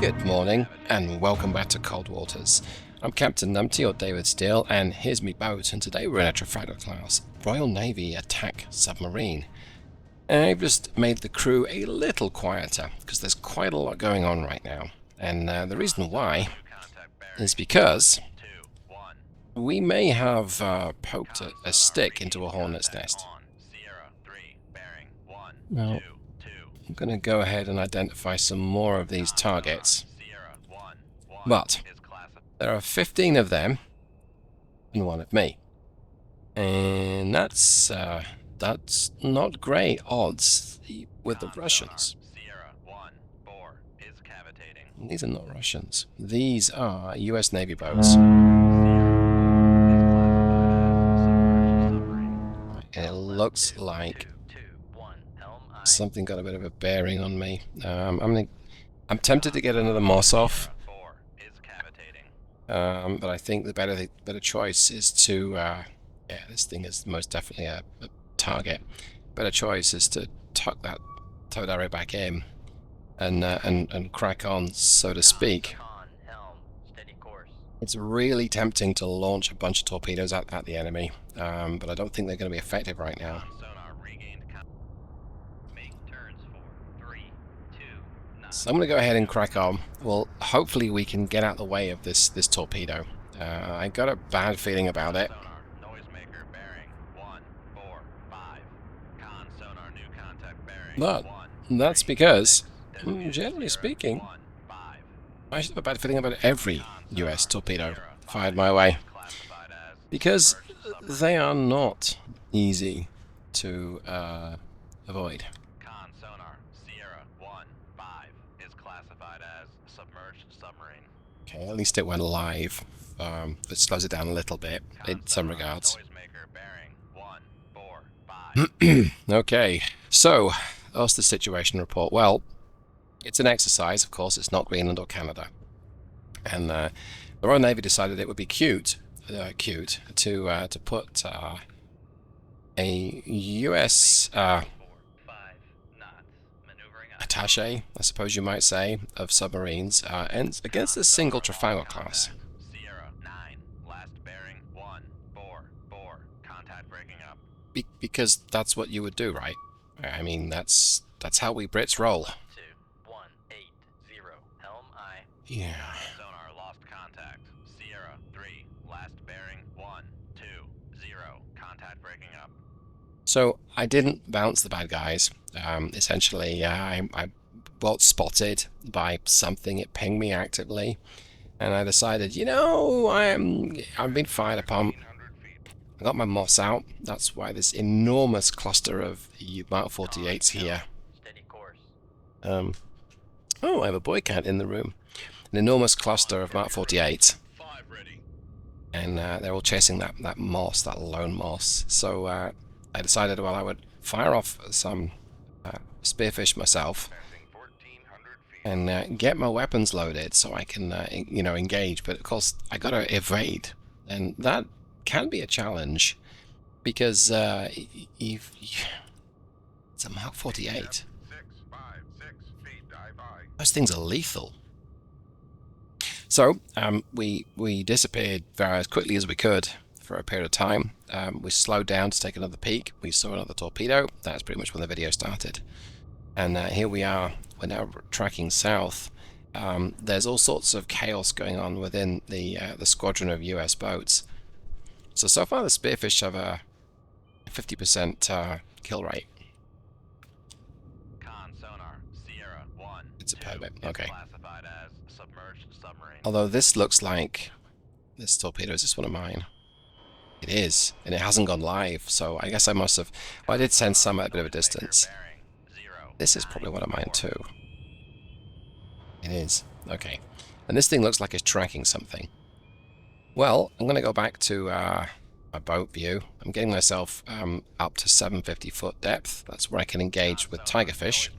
Good morning, and welcome back to Cold Waters. I'm Captain Numpty, or David Steele, and here's me boat, and today we're in a Trafalgar-class Royal Navy attack submarine. I've just made the crew a little quieter, because there's quite a lot going on right now. And the reason why is because we may have poked a stick into a hornet's nest. Now, I'm going to go ahead and identify some more of these targets. But there are 15 of them and one of me. And that's not great odds with the Russians. These are not Russians. These are US Navy boats. And it looks like something got a bit of a bearing on me. I'm tempted to get another moss off, but I think the better choice is to yeah, this thing is most definitely a target. Better choice is to tuck that towed arrow back in and crack on, so to speak. It's really tempting to launch a bunch of torpedoes at the enemy, but I don't think they're going to be effective right now. So I'm going to go ahead and crack on. Well, hopefully we can get out the way of this torpedo. I got a bad feeling about it. But that's because, generally speaking, I should have a bad feeling about every US torpedo fired my way. Because they are not easy to avoid. Okay, at least it went live. It slows it down a little bit in some regards. Okay, so that's the situation report. Well, it's an exercise, of course. It's not Greenland or Canada, and the Royal Navy decided it would be cute to put a US attaché, I suppose you might say, of submarines and against a single Trafalgar-class. Because that's what you would do, right? I mean, that's how we Brits roll. Yeah. Sonar lost contact. Sierra 3, last bearing 120. Contact breaking up. So I didn't bounce the bad guys. Essentially, I got spotted by something. It pinged me actively, and I decided, you know, I've been fired upon. I got my moss out. That's why this enormous cluster of Mark 48s here. Oh, I have a boy cat in the room. An enormous cluster of Mark 48s. And they're all chasing that moss, that lone moss. So I decided, well, I would fire off some spearfish myself and get my weapons loaded so I can, you know, engage. But of course, I got to evade, and that can be a challenge because it's a Mark 48. Those things are lethal. So we disappeared as quickly as we could for a period of time. We slowed down to take another peek. We saw another torpedo. That's pretty much when the video started. And here we are. We're now tracking south. There's all sorts of chaos going on within the squadron of US boats. So far the Spearfish have a 50% kill rate. It's a permit. Okay. Although this looks like this torpedo is just one of mine. It is, and it hasn't gone live, so I guess I must have. Well, I did send some at a bit of a distance. This is probably one of mine too. It is. Okay. And this thing looks like it's tracking something. Well, I'm going to go back to my boat view. I'm getting myself up to 750 foot depth. That's where I can engage with Tigerfish.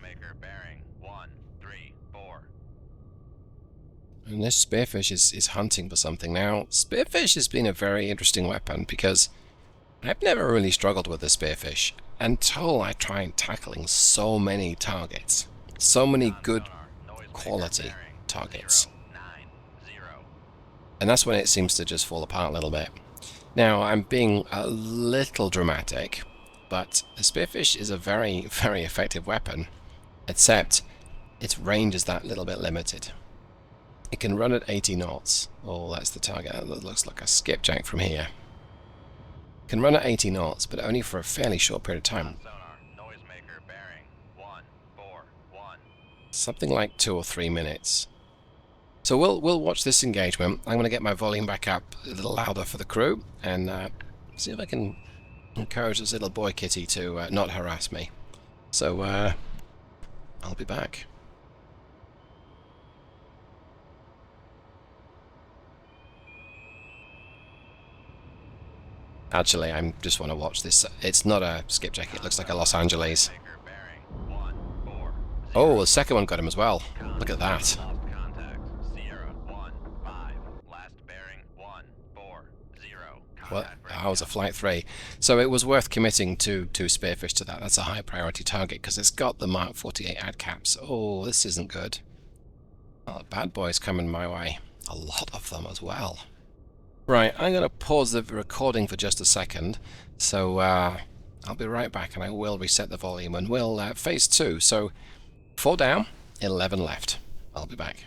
And this Spearfish is hunting for something. Now, Spearfish has been a very interesting weapon because I've never really struggled with the Spearfish until I tried tackling so many targets. So many good quality targets. 090. And that's when it seems to just fall apart a little bit. Now, I'm being a little dramatic, but the Spearfish is a very, very effective weapon, except its range is that little bit limited. It can run at 80 knots. Oh, that's the target. That looks like a skipjack from here. It can run at 80 knots, but only for a fairly short period of time. Sonar, noisemaker bearing 141. Something like 2 or 3 minutes. So we'll watch this engagement. I'm going to get my volume back up a little louder for the crew, and see if I can encourage this little boy kitty to not harass me. So I'll be back. Actually, I just want to watch this. It's not a skipjack. It looks like a Los Angeles. Noisemaker bearing 140. Oh, the second one got him as well. Look at that. Lost contact. Sierra 15. Last bearing 140. Well, Contact that was a flight 3. So it was worth committing to Spearfish to that. That's a high priority target because it's got the Mark 48 ADCAPs. Oh, this isn't good. Oh, bad boys coming my way. A lot of them as well. Right, I'm going to pause the recording for just a second. So I'll be right back and I will reset the volume and we'll phase 2. So 4 down, 11 left. I'll be back.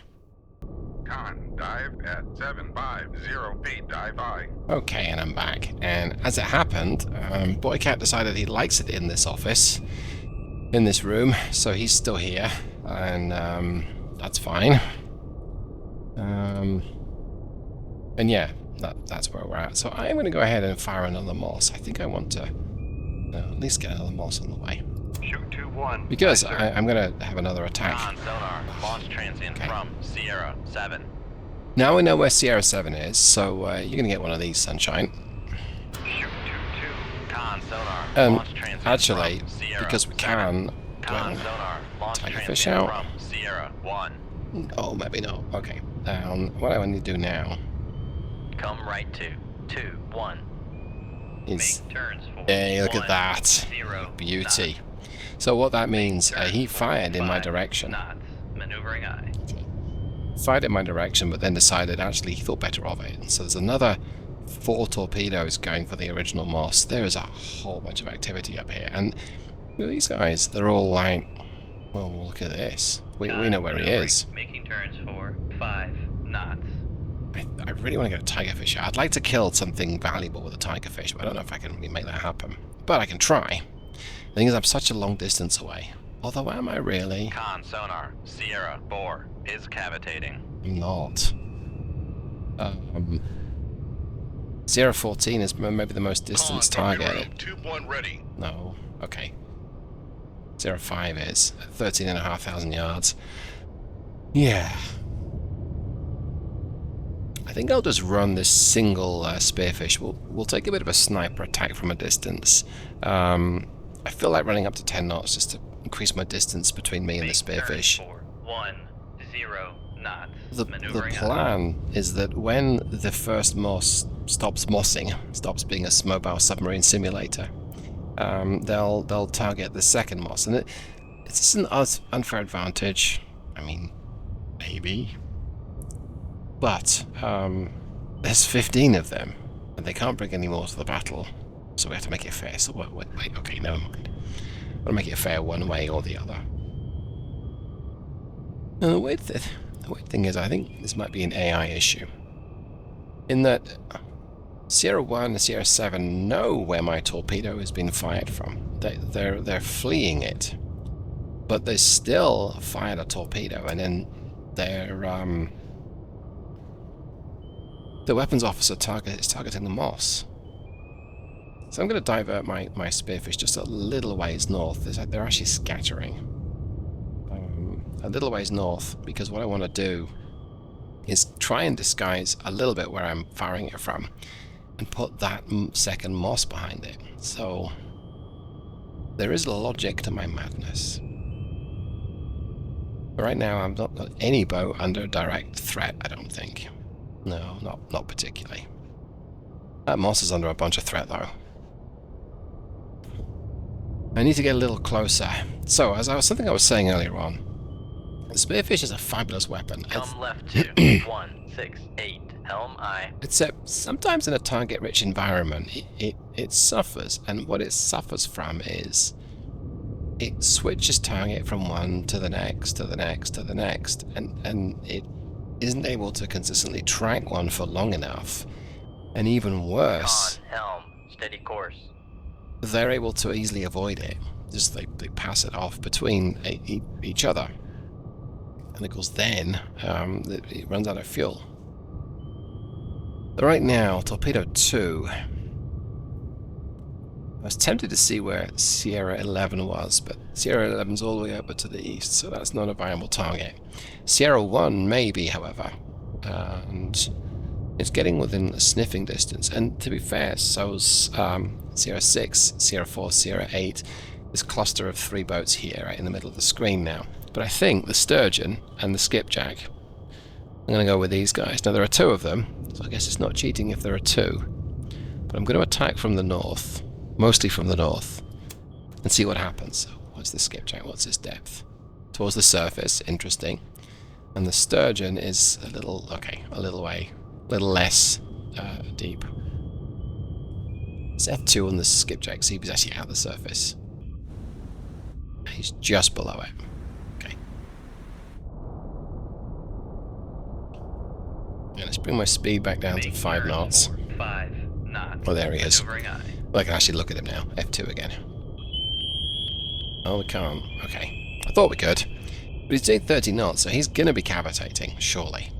Con, dive at 750 feet, dive I. Okay, and I'm back. And as it happened, Boycat decided he likes it in this office, in this room, so he's still here, and that's fine. And yeah, that's where we're at. So I'm going to go ahead and fire another Moss. I think I want to at least get another Moss on the way. Shoot 2-1. Because I'm going to have another attack. Con sonar, launch transient Okay. from Sierra 7. Now we know where Sierra 7 is, so you're going to get one of these, Sunshine. Shoot 2-2. Con sonar, Um, launch transient actually, from Sierra because we 7. can... do Con it. sonar, launch Tigerfish transient out? from Sierra 1. Oh, maybe not. Okay. What I need to do now Come right to 2-1. is... Make turns for Hey, look at 1, that. 0 Beauty. So what that means, he fired in my 5 direction. knots. Maneuvering eye. Fired in my direction, but then decided actually he thought better of it. And so there's another 4 torpedoes going for the original Moss. There is a whole bunch of activity up here. And these guys, they're all like, well, look at this. We know where he is. Making turns for 5 knots. I really want to get a tigerfish. I'd like to kill something valuable with a tigerfish, but I don't know if I can really make that happen. But I can try. The thing is, I'm such a long distance away. Although, am I really? Con sonar, Sierra 4 is cavitating. I'm not. 014 is maybe the most distance target. 2-1 ready. No. Okay. 05 is 13,500 yards. Yeah. I think I'll just run this single Spearfish. We'll take a bit of a sniper attack from a distance. I feel like running up to 10 knots just to increase my distance between me and the Spearfish. 10 knots. The plan is that when the first Moss stops mossing, stops being a mobile submarine simulator, they'll target the second Moss, and it's an unfair advantage. I mean, maybe, but there's 15 of them, and they can't bring any more to the battle, so we have to make it fair. So wait, okay, never mind. I'll make it fair one way or the other. And the weird thing is, I think this might be an AI issue, in that Sierra 1 and Sierra 7 know where my torpedo has been fired from. They're fleeing it, but they still fired a torpedo, and then the weapons officer is targeting the Moss. So I'm going to divert my Spearfish just a little ways north. They're actually scattering. A little ways north, because what I want to do is try and disguise a little bit where I'm firing it from, and put that second Moss behind it. So there is logic to my madness. Right now I've not got any boat under direct threat, I don't think. No, not particularly. That Moss is under a bunch of threat though. I need to get a little closer. So, as I was saying earlier on, The Spearfish is a fabulous weapon. Come left to 168, helm aye. Except sometimes in a target-rich environment, it suffers, and what it suffers from is it switches target from one to the next, to the next, to the next, and it isn't able to consistently track one for long enough. And even worse, Con, helm, steady course. they're able to easily avoid it. Just they pass it off between each other. And of course then, it runs out of fuel. Right now, Torpedo 2. I was tempted to see where Sierra 11 was, but Sierra 11's all the way over to the east, so that's not a viable target. Sierra 1 may be, however, and it's getting within a sniffing distance. And to be fair, so's Sierra 6, Sierra 4, Sierra 8, this cluster of 3 boats here right in the middle of the screen now. But I think the Sturgeon and the Skipjack, I'm going to go with these guys. Now there are 2 of them, so I guess it's not cheating if there are 2. But I'm going to attack from the north, mostly from the north, and see what happens. So what's the Skipjack? What's its depth? Towards the surface, interesting. And the Sturgeon is a little, okay, a little way, a little less deep. It's F2 on the Skipjack, see if he's actually at the surface. He's just below it. Okay. Yeah, let's bring my speed back down to 5 knots. 5 knots. Oh, there he is. Maneuvering aye. Well, I can actually look at him now. F2 again. Oh, we can't. Okay. I thought we could. But he's doing 30 knots, so he's going to be cavitating, surely.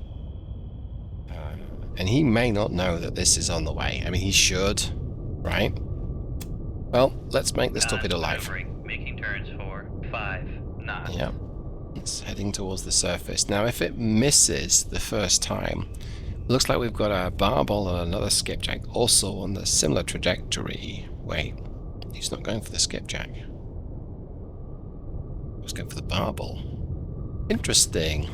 And he may not know that this is on the way. I mean, he should, right? Well, let's make this torpedo live. Making turns for 5 knots. Yeah. It's heading towards the surface. Now, if it misses the first time, looks like we've got a barbel and another skipjack also on the similar trajectory. Wait, he's not going for the skipjack. He's going for the barbel. Interesting.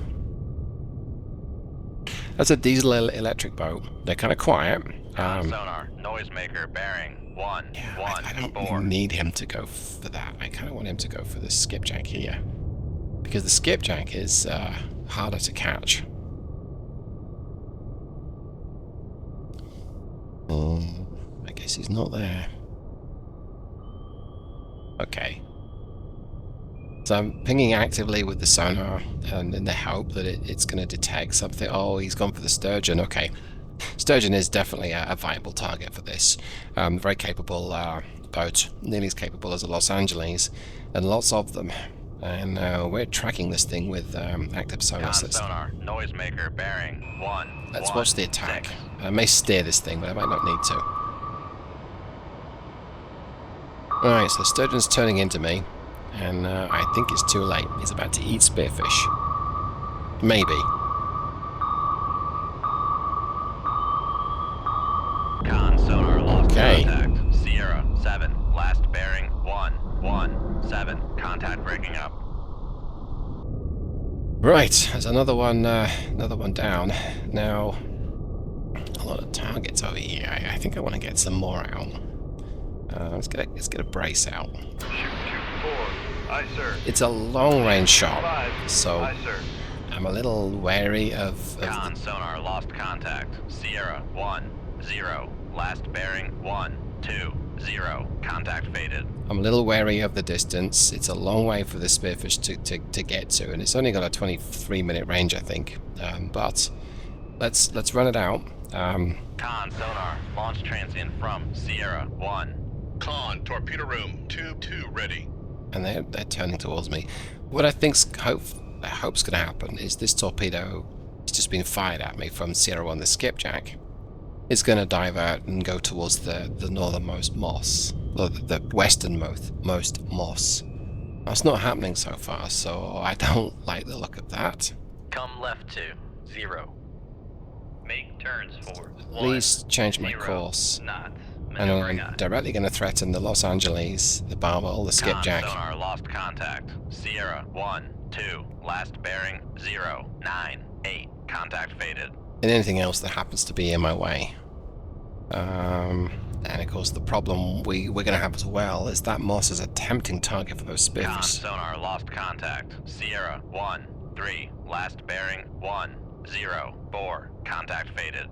That's a diesel electric boat. They're kind of quiet. Sonar, noisemaker, bearing 1, Yeah, 1, I don't 4. need him to go for that. I kind of want him to go for the skipjack here. Because the skipjack is harder to catch. I guess he's not there. Okay. So I'm pinging actively with the sonar, and in the hope that it's going to detect something. Oh, he's gone for the Sturgeon. Okay. Sturgeon is definitely a viable target for this. Very capable boat, nearly as capable as the Los Angeles, and lots of them. And we're tracking this thing with active sonar system. Sonar, noisemaker, bearing 1. Let's watch the attack. I may steer this thing, but I might not need to. Alright, so Sturgeon's turning into me, and I think it's too late. He's about to eat Spearfish. Maybe. Con sonar lost Okay. contact. Sierra 7, last bearing 117. Contact breaking up. Right, there's another one down. Now, a lot of targets over here. I think I want to get some more out. Let's get a brace out. Shoot 2-4. Aye, sir. It's a long-range shot, 5. so Aye, sir. I'm a little wary of Con sonar lost contact. Sierra 1, 0. Last bearing 120. Contact faded. I'm a little wary of the distance. It's a long way for the Spearfish to get to, and it's only got a 23-minute range, I think. But let's run it out. Con sonar launch transient from Sierra 1. Con, torpedo room, tube 2 ready. And they're turning towards me. What I hope's going to happen is this torpedo has just been fired at me from Sierra 1, the skipjack. It's going to divert and go towards the northernmost moss, or the westernmost moss. That's not happening so far, so I don't like the look of that. Come left to 0. Make turns for Please change my course. knots. And Maneuvering I'm aye. directly going to threaten the Los Angeles, the barbel, the skipjack. Con sonar lost contact. Sierra 1, 2. Last bearing 098. Contact faded. And anything else that happens to be in my way. And of course the problem we're going to have as well is that moss is a tempting target for those Con spearfish. sonar lost contact. Sierra 1, 3. Last bearing 104. Contact faded.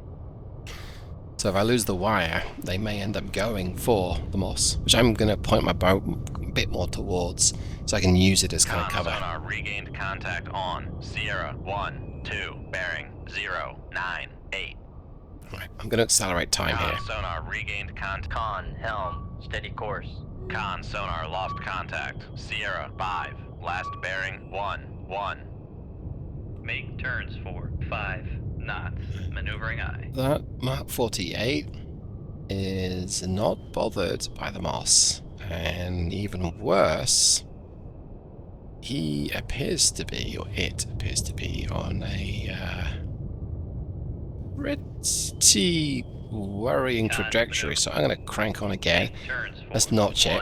So if I lose the wire, they may end up going for the moss, which I'm going to point my boat a bit more towards so I can use it as kind of cover. Sonar regained contact on Sierra 1-2 bearing 098. Right, I'm going to accelerate time here. Sonar regained contact. Con, helm, steady course. Con sonar lost contact. Sierra 5. Last bearing 1-1. Make turns for 5 knots. Maneuvering eye. That Mark 48 is not bothered by the moss, and even worse, he appears to be, or it appears to be, on a pretty worrying trajectory. So I'm going to crank on again. Let's notch it.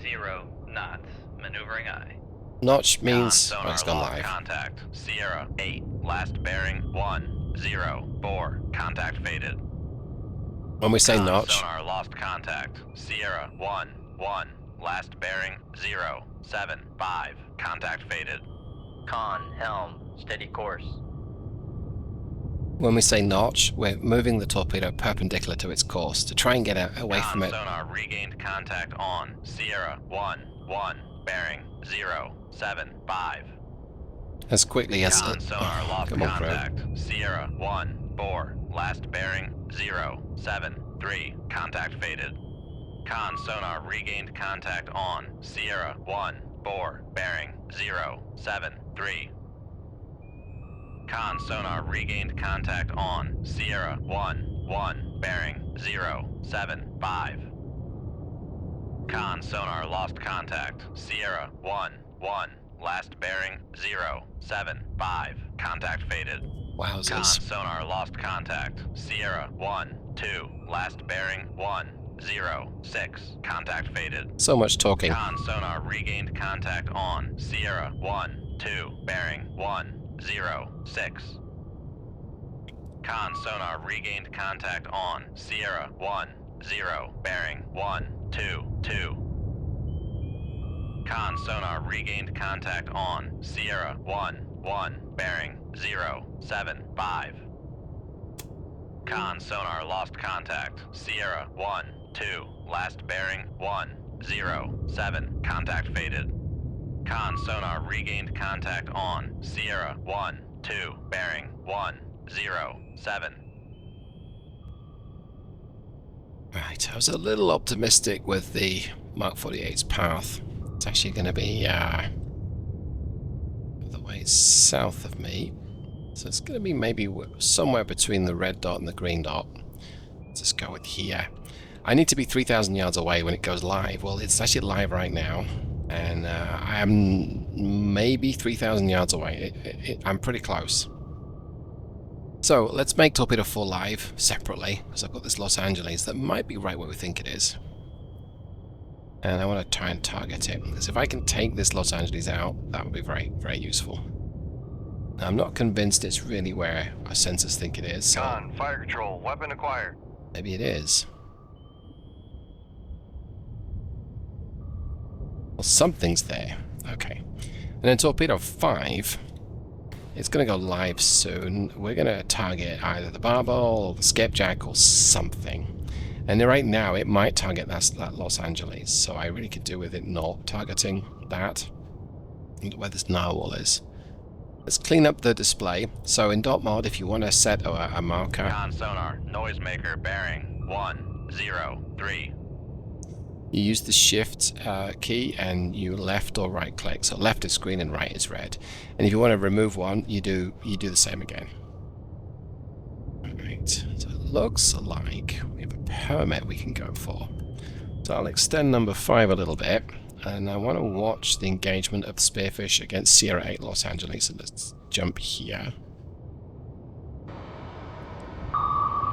0 knots. Maneuvering eye. Notch means oh, it's gone lost live. Contact. Sierra 8. Last bearing 104. Contact faded. When we say notch, Sonar lost contact. Sierra 1-1. Last bearing 075. Contact faded. Con, helm, steady course. when we say notch, we're moving the torpedo perpendicular to its course to try and get away from it. Sonar regained contact on Sierra 1-1. Bearing 075. As quickly as sonar lost come on, contact. Sierra 1-4. Last bearing 073. Contact faded. Con sonar regained contact on Sierra 1-4. Bearing 073. Con sonar regained contact on Sierra 1-1. Bearing 075. Con sonar lost contact. Sierra 1-1. Last bearing 075. Contact faded. Con Wowzers. sonar lost contact. Sierra 1-2. Last bearing 106. Contact faded. So much talking. Con sonar regained contact on Sierra 1-2. Bearing 106. Con sonar regained contact on Sierra 1-0. Bearing 122. Con sonar regained contact on Sierra 1-1. Bearing 075. Con sonar lost contact. Sierra 1-2. Last bearing 107. Contact faded. Con sonar regained contact on Sierra 1-2. Bearing 107. Right, I was a little optimistic with the Mark 48's path. It's actually going to be the way south of me. So it's going to be maybe somewhere between the red dot and the green dot. Let's just go with here. I need to be 3,000 yards away when it goes live. Well, it's actually live right now. And I am maybe 3,000 yards away. I'm pretty close. So let's make Torpedo 4 live separately, because I've got this Los Angeles that might be right where we think it is. And I want to try and target it, because if I can take this Los Angeles out, that would be very, very useful. Now, I'm not convinced it's really where our sensors think it is. So Con, fire control, weapon acquired. maybe it is. Well, something's there. Okay. And then Torpedo 5, it's going to go live soon. We're going to target either the barbel or the skipjack or something. And right now, it might target that Los Angeles. So I really could do with it not targeting that. I wonder where this narwhal is. Let's clean up the display. So in dot mod, if you want to set a marker. Con sonar noisemaker bearing 103. You use the shift key and you left or right click. So left is green and right is red. And if you want to remove one, you do the same again. Alright, so it looks like we have a permit we can go for. So I'll extend number 5 a little bit. And I want to watch the engagement of the Spearfish against Sierra 8 Los Angeles. So let's jump here.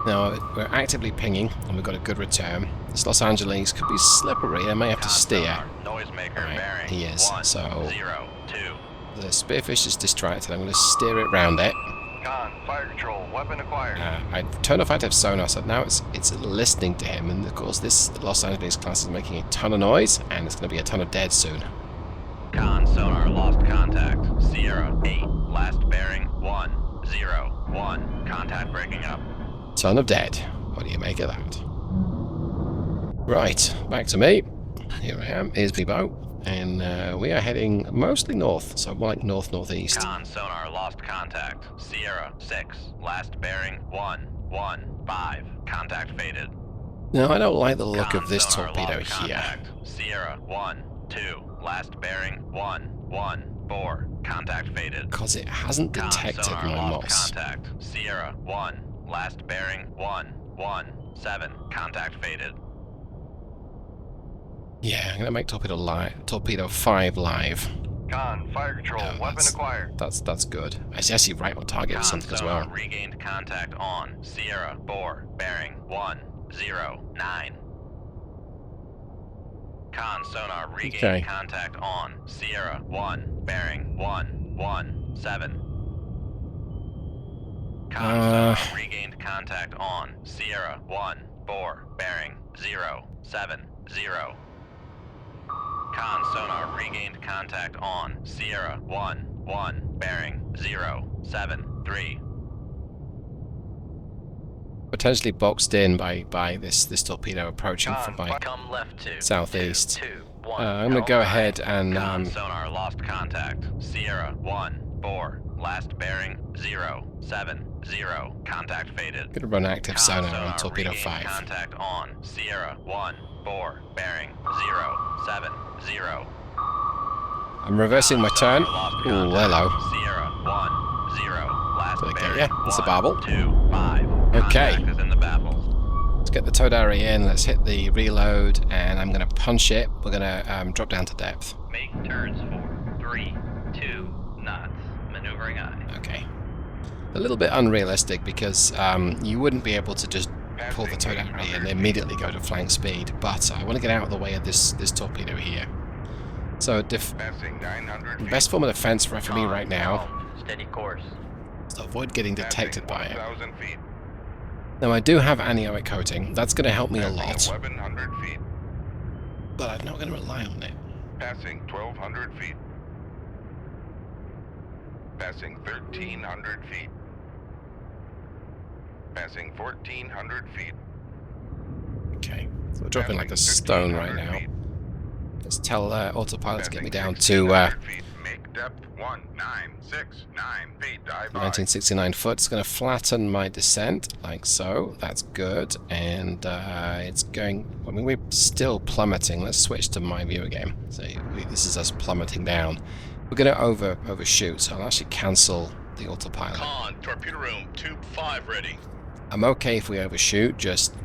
Now, we're actively pinging, and we've got a good return. This Los Angeles could be slippery. I may have to steer. Noisemaker Right, bearing he is. So 102. the Spearfish is distracted. I'm going to steer it round it. Con, fire control, weapon acquired. I turned off active sonar, so now it's listening to him. And of course, this Los Angeles class is making a ton of noise, and it's going to be a ton of dead soon. Con sonar lost contact. Sierra 8. last bearing 101. Contact breaking up. Ton of dead. What do you make of that? Right, back to me. Here I am. Here's my boat. And we are heading mostly north, so more like north-northeast. Con sonar lost contact. Sierra 6. Last bearing 115. Contact faded. Now, I don't like the look Con of this sonar torpedo lost here. contact. Sierra 1-2. Last bearing 114. Contact faded. Because it hasn't Con detected sonar my lost moss. contact. Sierra 1. Last bearing 117. Contact faded. Yeah, I'm going to make torpedo 5 live. Con, fire control, No, weapon that's- acquired. That's good. I actually right on target with Con something as sonar well. regained contact on Sierra 4, bearing 109. Con sonar regained Okay. contact on Sierra 1, bearing 117. Con sonar regained contact on Sierra 1-4, bearing 070. Con sonar regained contact on Sierra 1-1, bearing 073. Potentially boxed in by this torpedo approaching from my Come left 2. southeast. 2, 1. I'm going to go ahead and Con sonar lost contact. Sierra 1-4, last bearing 070. Contact faded. going to run active Con sonar on sonar torpedo regained 5. Contact on Sierra 1-4, bearing 070. I'm reversing my turn. Ooh, hello. Sierra 10. Last Did I get bearing ya? It's a babble. 125. Okay. Contact is in the baffles. Let's get the towed area in. Let's hit the reload, and I'm going to punch it. We're going to drop down to depth. Make turns for 3, 2 knots. Maneuvering eye. Okay. A little bit unrealistic because you wouldn't be able to just pull the towed area and immediately go to flank speed, but I want to get out of the way of this torpedo here. So Passing 900 the feet. best form of defense for me right now Helm, steady course. is to avoid getting detected by it. 1,000 feet. Now I do have aneroic coating. That's going to help me a lot, Passing 1,100 feet. but I'm not going to rely on it. Passing 1,200 feet. Passing 1,300 feet. Passing 1,400 feet. Okay, so we're dropping like a stone right now. Let's tell autopilot to get me down to 1,600 feet. Make depth 1969 feet. Dive high. 1969 foot. It's going to flatten my descent, like so. That's good. And it's going... I mean, we're still plummeting. Let's switch to my view again. So this is us plummeting down. We're going to overshoot, so I'll actually cancel the autopilot. Con, torpedo room, tube 5 ready. I'm okay if we overshoot, just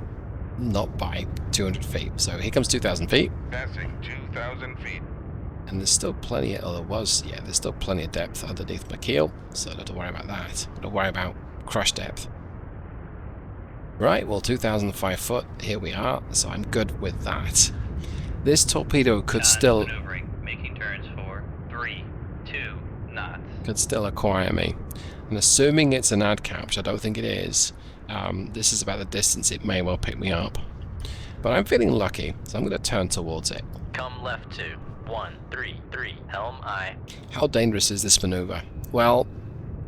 not by 200 feet. So here comes 2,000 feet. Passing 2,000 feet. And there's still plenty, there's still plenty of depth underneath my keel, so I don't have to worry about that. I don't worry about crush depth. Right, well, 2,005 foot, here we are, so I'm good with that. This torpedo could still Maneuvering. Making turns for 3, 2 knots. acquire me. And assuming it's an ADCAP, which I don't think it is, this is about the distance it may well pick me up. But I'm feeling lucky, so I'm going to turn towards it. Come left 2, 133. Helm eye. How dangerous is this maneuver? Well,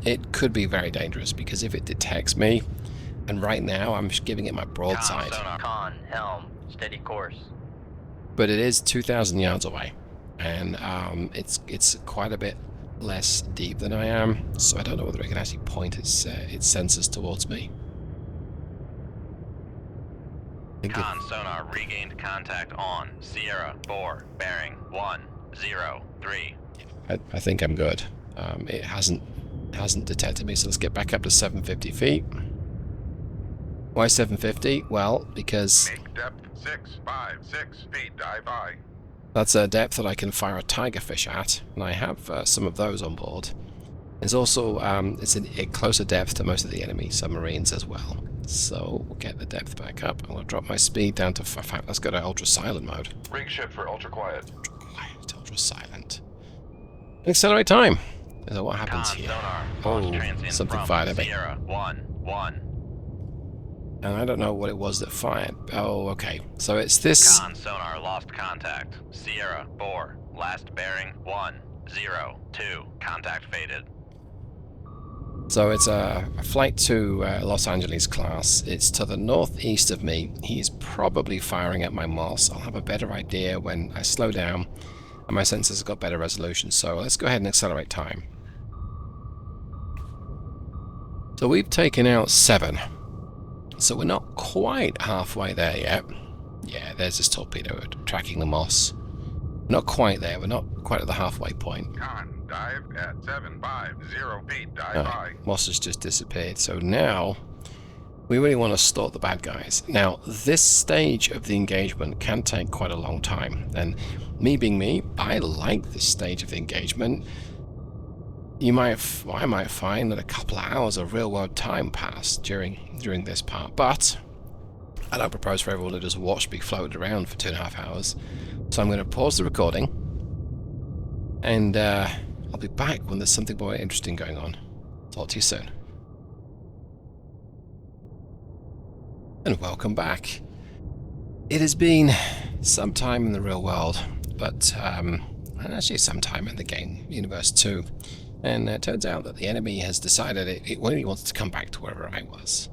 it could be very dangerous, because if it detects me, and right now I'm giving it my broadside, Con, helm, steady course. but it is 2,000 yards away, and it's quite a bit less deep than I am, so I don't know whether it can actually point its sensors towards me. Con sonar regained contact on Sierra 4, bearing 103. I think I'm good. It hasn't detected me, so let's get back up to 750 feet. Why 750? Well, because Make depth 656 feet. Dive high. that's a depth that I can fire a Tigerfish at, and I have some of those on board. There's also it's a closer depth to most of the enemy submarines as well. So we'll get the depth back up. I'm going to drop my speed down to... In fact, let's go to ultra silent mode. Rig ship for ultra quiet. Quiet, ultra silent. Accelerate time. So what happens Con here? sonar Oh, lost transient something from fired at me. Sierra 1-1. And I don't know what it was that fired. Oh, okay. So it's this... Con sonar lost contact. Sierra 4, last bearing 102. Contact faded. So it's a flight to Los Angeles class. It's to the northeast of me. He's probably firing at my Moss. I'll have a better idea when I slow down and my sensors have got better resolution. So let's go ahead and accelerate time. So we've taken out 7. So we're not quite halfway there yet. Yeah, there's this torpedo tracking the Moss. We're not quite there. We're not quite at the halfway point. Con, dive at 750 feet. Dive high. Moss has just disappeared. So now we really want to stalk the bad guys. Now, this stage of the engagement can take quite a long time. And me being me, I like this stage of the engagement. I might find that a couple of hours of real-world time passed during this part. But I don't propose for everyone to just watch me float around for 2.5 hours. So I'm going to pause the recording, and I'll be back when there's something more interesting going on. Talk to you soon. And welcome back. It has been some time in the real world, but actually some time in the game universe too. And it turns out that the enemy has decided it really wants to come back to wherever I was.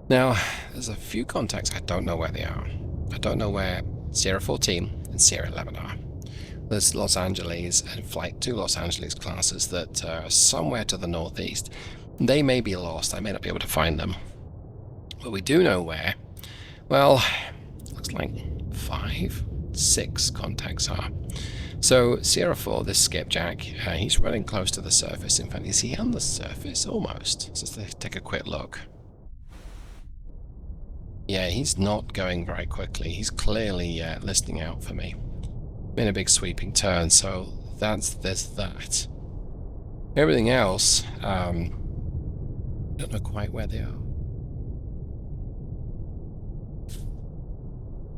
Now, there's a few contacts I don't know where they are. I don't know where Sierra 14 and Sierra 11 are. There's Los Angeles and Flight 2 Los Angeles classes that are somewhere to the northeast. They may be lost. I may not be able to find them. But we do know where. Well, looks like 5, 6 contacts are. So Sierra 4, this skipjack, he's running close to the surface. In fact, is he on the surface? Almost. So let's take a quick look. Yeah, he's not going very quickly. He's clearly listening out for me. Been a big sweeping turn, so there's that. Everything else, don't know quite where they are.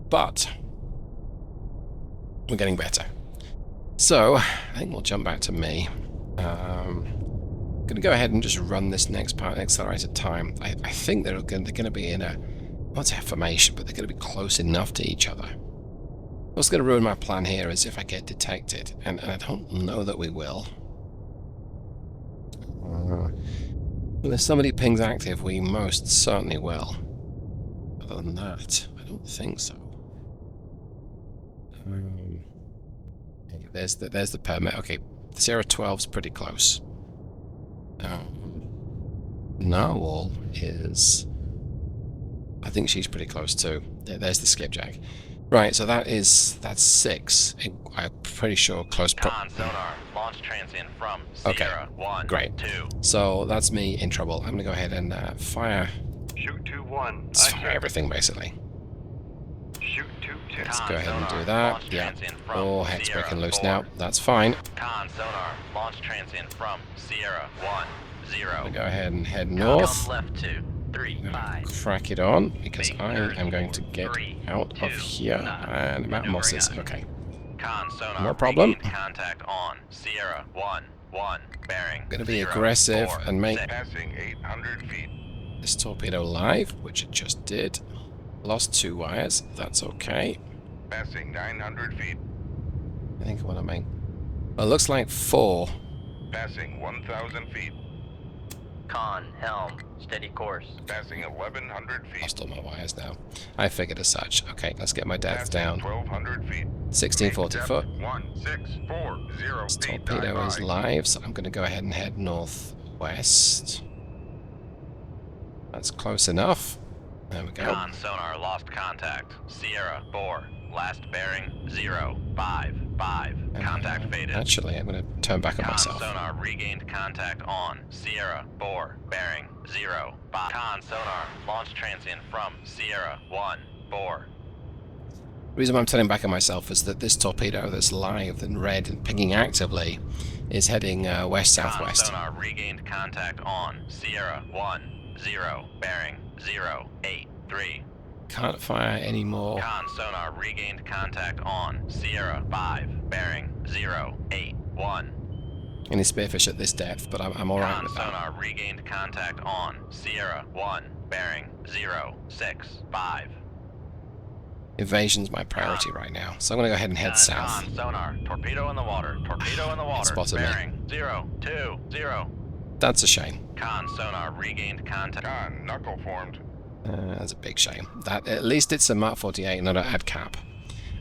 But we're getting better. So I think we'll jump back to me. Going to go ahead and just run this next part in accelerated time. I think they're going to be in a, not a formation, but they're going to be close enough to each other. What's going to ruin my plan here is if I get detected, and I don't know that we will. Well, if somebody pings active, we most certainly will. Other than that, I don't think so. There's the permit. Okay, Sierra 12's pretty close. Narwhal is... I think she's pretty close too. There's the skipjack. Right, so that's 6. I'm pretty sure close. Con sonar, launch transient from Sierra 1, great. 2. So that's me in trouble. I'm gonna go ahead and fire. Shoot 2-1. Fire everything basically. Shoot 2-10. Let's go ahead and do that. Yeah. Oh, heck's breaking loose now. That's fine. Con sonar, launch transient from Sierra 1, 0. I'm gonna go ahead and head north. Left 2, 3, 5. Crack it on because I am going to get out of here and Mount Mosses. Okay. Con sonar, No problem. regained contact on Sierra 1, 1, bearing. Going to be 0, aggressive 4, and make 6. Passing 800 feet. this torpedo live, which it just did. Lost 2 wires. That's okay. Passing 900 feet. I think what I mean. Well, it looks like 4. Passing 1,000 feet. Con, helm, steady course. Passing 1,100 feet. Lost all my wires now. I figured as such. Okay, let's get my depth down. 1,200 feet. 1640 foot. 1640 This feet. torpedo is Dive live, so I'm going to go ahead and head northwest. That's close enough. There we go. Con sonar lost contact. Sierra 4, last bearing 0, 5, 5. Contact faded. Actually, I'm going to turn back on Con myself. sonar regained contact on Sierra 4, bearing 0, 5. Con sonar launch transient from Sierra 1, 4. The reason why I'm turning back on myself is that this torpedo that's live and red and pinging actively is heading west-southwest. Con sonar regained contact on Sierra 1, 0, bearing 0, 8, 3. Can't fire anymore. Con sonar regained contact on Sierra 5, bearing 0, 8, 1. Any spearfish at this depth, but I'm alright Con with that. sonar regained contact on Sierra 1, bearing 0, 6, 5. Evasion's my priority right now, so I'm going to go ahead and head south. Con sonar, torpedo in the water, torpedo in the water, Spotted me. bearing 0, 2, 0. That's a shame. Con sonar regained contact. Con, knuckle formed. That's a big shame. That at least it's a Mark 48, not an ADCAP.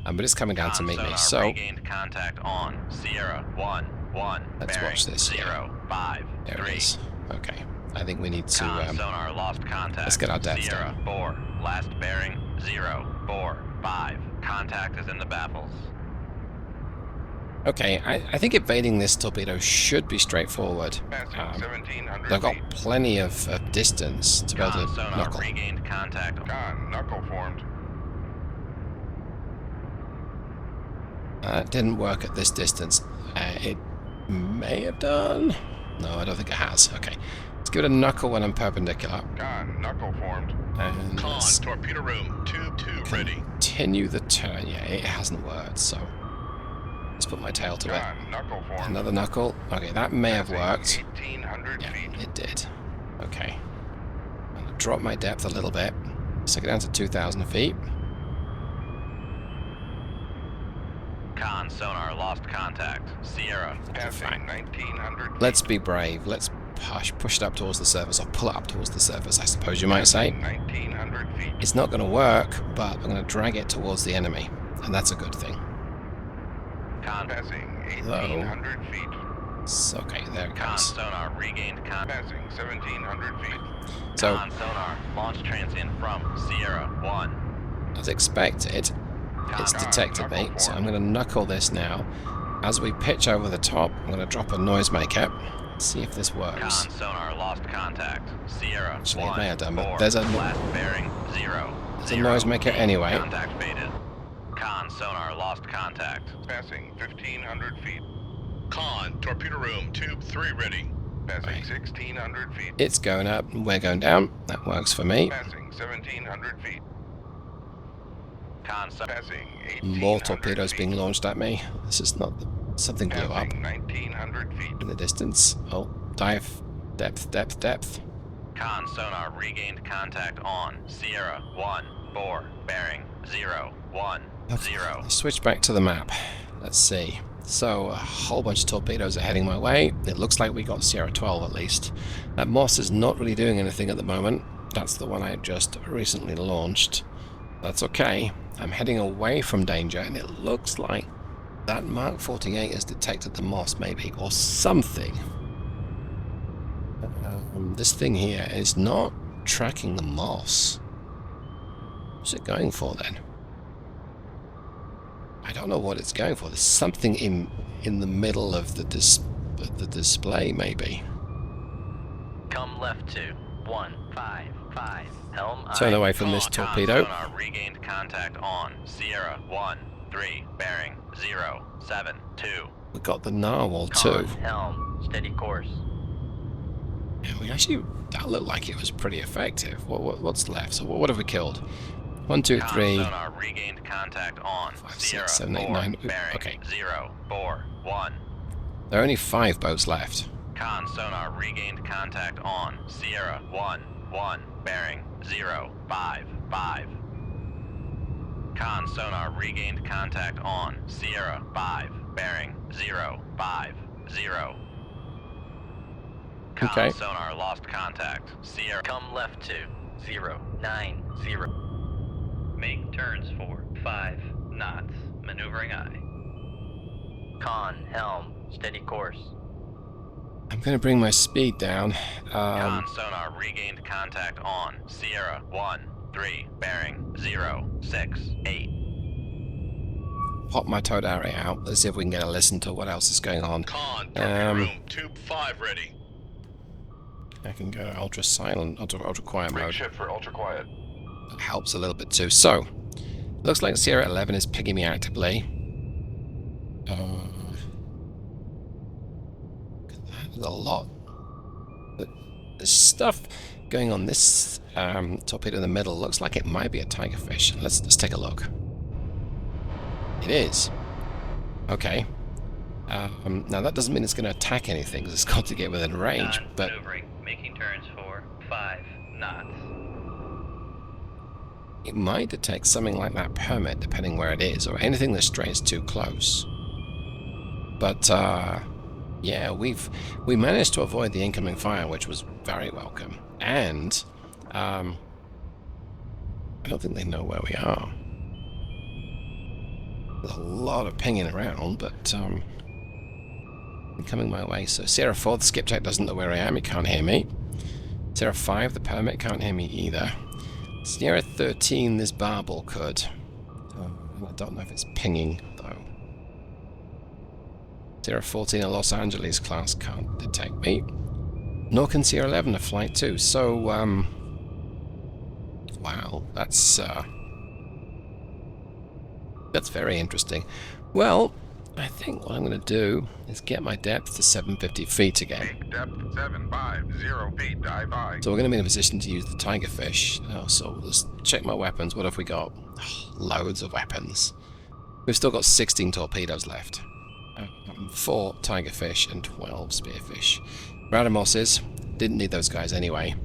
But it's coming down to Con meet me. sonar So regained contact on Sierra 1-1. let's bearing watch this. 0-5-3. There it is. Okay. I think we need to. Con sonar lost contact. Let's get our depths Sierra down. 4. Last bearing 0-4-5. Contact is in the baffles. Okay, I think evading this torpedo should be straightforward. Passing 1,700 I've got feet. plenty of distance to be able Con to sonar knuckle. regained contact. Con, knuckle formed. It didn't work at this distance. It may have done. No, I don't think it has. Okay, let's give it a knuckle when I'm perpendicular. Con, knuckle formed. And Con, let's torpedo room, tube 2 ready. continue the turn. Yeah, it hasn't worked, so let's put my tail to it. Con, knuckle formed. Another knuckle. Okay, that may have Passing worked. 1,800 Yeah, feet. it did. Okay. I'm going to drop my depth a little bit. Let's take it down to 2,000 feet. Con sonar lost contact. Sierra. Passing fine. 1,900 feet. Let's be brave. Let's push it up towards the surface, or pull it up towards the surface, I suppose you might say. 1,900 feet. It's not going to work, but I'm going to drag it towards the enemy, and that's a good thing. Con Passing 1,800 feet. Okay, there it Con goes. sonar regained contact. Passing 1,700 feet. So, Con sonar launch transient from Sierra 1. as expected, it's detected me, so I'm going to knuckle this now. As we pitch over the top, I'm going to drop a noisemaker. See if this works. Con sonar lost contact. Sierra Actually, it 1. may have done, but 4. there's a- last bearing 0. There's a noisemaker anyway. Contact faded. Con sonar lost contact. Passing 1,500 feet. Con, torpedo room, tube 3 ready. Passing Right. 1,600 feet. It's going up, and we're going down. That works for me. Passing 1,700 feet. Con sonar. Passing 1,800 More torpedoes feet. being launched at me. This is not... Something blew up Passing 1,900 feet. in the distance. Oh, dive. Depth, depth, depth. Con sonar regained contact on Sierra 1. 4. bearing 0. 1. 0. Let's switch back to the map. Let's see. So, a whole bunch of torpedoes are heading my way. It looks like we got Sierra 12 at least. That Moss is not really doing anything at the moment. That's the one I just recently launched. That's okay. I'm heading away from danger, and it looks like that Mark 48 has detected the Moss, maybe, or something. This thing here is not tracking the Moss. What's it going for then? I don't know what it's going for. There's something in the middle of the display, maybe. Come left to 155. Helm Turn aye. away from this Con torpedo. sonar regained contact on Sierra 1. 3. bearing 0. 7. 2. We got the narwhal Con, too. helm, steady course. Yeah, we actually, that looked like it was pretty effective. What's left? So what have we killed? 1, 2, Con 3. sonar regained contact on 5, 6, Sierra 7, 8, 4. 9. bearing Okay. 0. 4. 1. There are only 5 boats left. Con sonar regained contact on Sierra 1. 1. bearing 0. 5. 5. Con sonar regained contact on Sierra 5. bearing 0. 5. 0. Con Okay. sonar lost contact. Sierra. Come left to 090. Make turns for 5 knots. Maneuvering aye. Con, helm, steady course. I'm going to bring my speed down. Con sonar regained contact on Sierra 1. 3. bearing 0. 6. 8. Pop my Todari out. Let's see if we can get a listen to what else is going on. Con, torpedo room, tube 5 ready. I can go ultra silent, ultra quiet Rig mode. shift for ultra quiet. That helps a little bit too. So, looks like Sierra 11 is picking me actively. There's a lot. There's stuff going on. This torpedo in the middle looks like it might be a Tigerfish. Let's take a look. It is. Okay. Now that doesn't mean it's going to attack anything, because it's got to get within range. Con, But maneuvering, making turns for 5 knots. it might detect something like that permit, depending where it is, or anything that strays too close. But Yeah, we managed to avoid the incoming fire, which was very welcome. And I don't think they know where we are. There's a lot of pinging around, but they're coming my way. So Sierra 4, the skipjack doesn't know where I am. He can't hear me. Sierra 5, the permit can't hear me either. Sierra 13, this barbel could. I don't know if it's pinging, though. Sierra 14, a Los Angeles class can't detect me. Nor can Sierra 11, a flight 2. So, wow, that's very interesting. Well, I think what I'm going to do is get my depth to 750 feet again. Take depth 750 feet, dive high. So we're going to be in a position to use the Tigerfish. Oh, so let's check my weapons. What have we got? Oh, loads of weapons. We've still got 16 torpedoes left. 4 Tigerfish and 12 Spearfish. Radamosses, didn't need those guys anyway.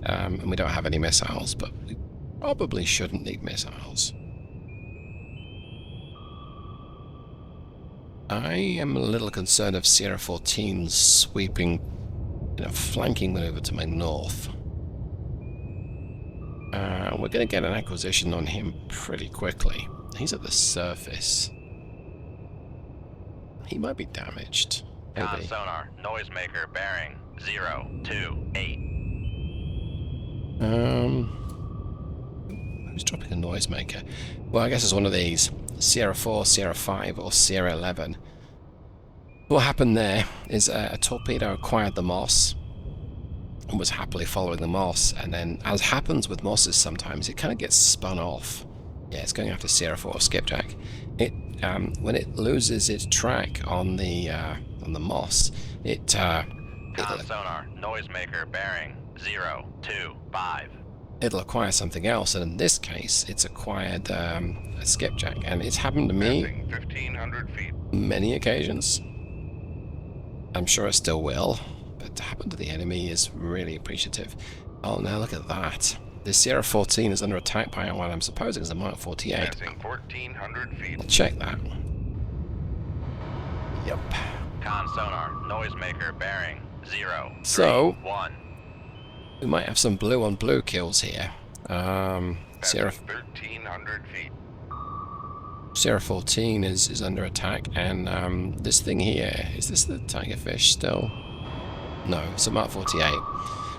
And we don't have any missiles, but we probably shouldn't need missiles. I am a little concerned of Sierra 14's sweeping, flanking maneuver to my north. We're going to get an acquisition on him pretty quickly. He's at the surface. He might be damaged. Con sonar, noisemaker, bearing 028. Who's dropping a noisemaker? Well, I guess it's one of these. Sierra 4, Sierra 5, or Sierra 11. What happened there is a torpedo acquired the Moss and was happily following the Moss, and then, as happens with Mosses sometimes, it kind of gets spun off. Yeah, it's going after Sierra 4 skipjack. It when it loses its track on the Moss, it Con sonar, noisemaker, bearing 025. it'll acquire something else, and in this case, it's acquired a skipjack, and it's happened to me 1,500 feet. many occasions. I'm sure it still will, but to happen to the enemy is really appreciative. Oh, now look at that. The Sierra 14 is under attack by what I'm supposing is a Mark 48. Passing 1,400 feet. I'll check that. Yep. Con sonar, noisemaker, bearing 031. So, we might have some blue on blue kills here. Sierra 1,300 feet. Sierra 14 is under attack, and this thing here, is this the Tigerfish still? No, it's a Mark 48.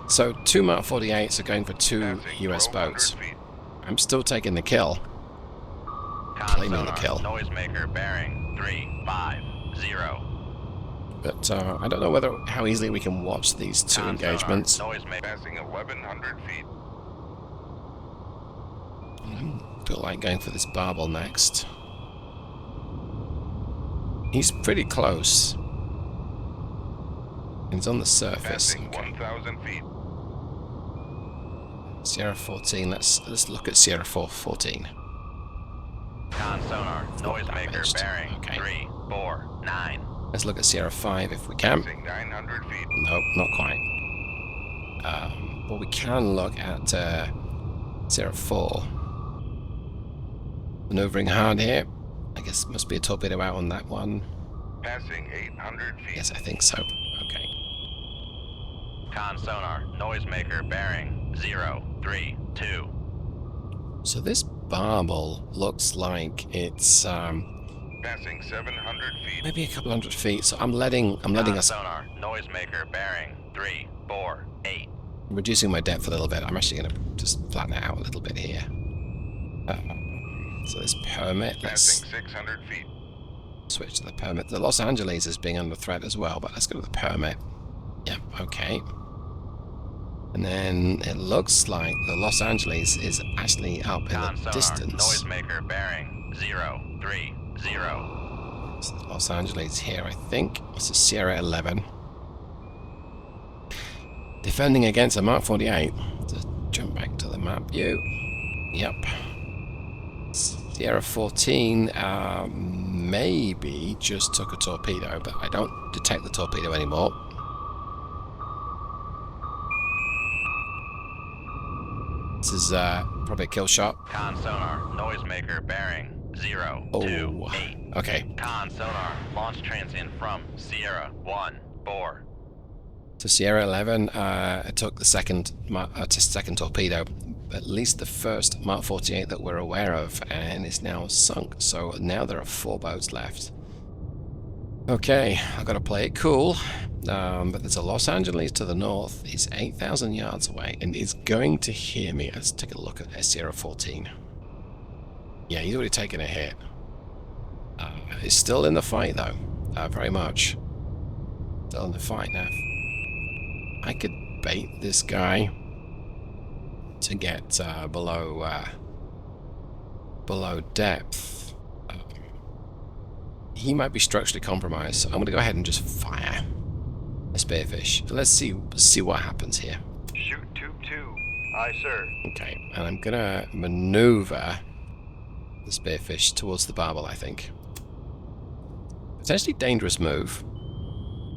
So 2 Mark 48s are going for 2 US boats. Feet. I'm still taking the kill. Con Claiming the sonar, kill. noisemaker, bearing 350. But I don't know how easily we can watch these 2 Con engagements. sonar, noisemaker. Passing 1,100 feet. I feel like going for this barbel next. He's pretty close. He's on the surface. Passing 1,000 feet. Sierra 14. Let's look at Sierra 14. Con sonar, noisemaker, damaged. bearing Okay. 349. Let's look at Sierra 5 if we can. Passing 900 feet. Nope, not quite. But we can look at Sierra 4. Maneuvering hard here. I guess must be a torpedo out on that one. Passing 800 feet. Yes, I think so. Okay. Con sonar, noisemaker, bearing 032. So this barbel looks like it's Passing 700 feet. maybe a couple hundred feet. So I'm letting us sonar, noisemaker, bearing 348. reducing my depth a little bit. I'm actually going to just flatten it out a little bit here. So this permit, let's Passing 600 feet. switch to the permit. The Los Angeles is being under threat as well, but let's go to the permit. Yep, okay. And then it looks like the Los Angeles is actually up in Con the sonar, distance. noisemaker, bearing 030. So the Los Angeles here, I think. This is Sierra 11. Defending against a Mark 48. Just jump back to the map view. Yep. Sierra 14 maybe just took a torpedo, but I don't detect the torpedo anymore. This is probably a kill shot. Con sonar, noisemaker, bearing 028. Okay. Con sonar, launch transient from Sierra 1 4. So Sierra 11 took the second torpedo, at least the first Mark 48 that we're aware of, and is now sunk. So now there are 4 boats left. Okay, I've got to play it cool, but there's a Los Angeles to the north. It's 8,000 yards away, and it's going to hear me. Let's take a look at Sierra 14. Yeah, he's already taken a hit. He's still in the fight, though, very much. Still in the fight now. I could bait this guy to get below depth. He might be structurally compromised, so I'm going to go ahead and just fire a Spearfish. Let's see what happens here. Shoot tube 2. Aye, sir. Okay, and I'm going to maneuver the Spearfish towards the barbel, I think. Potentially dangerous move.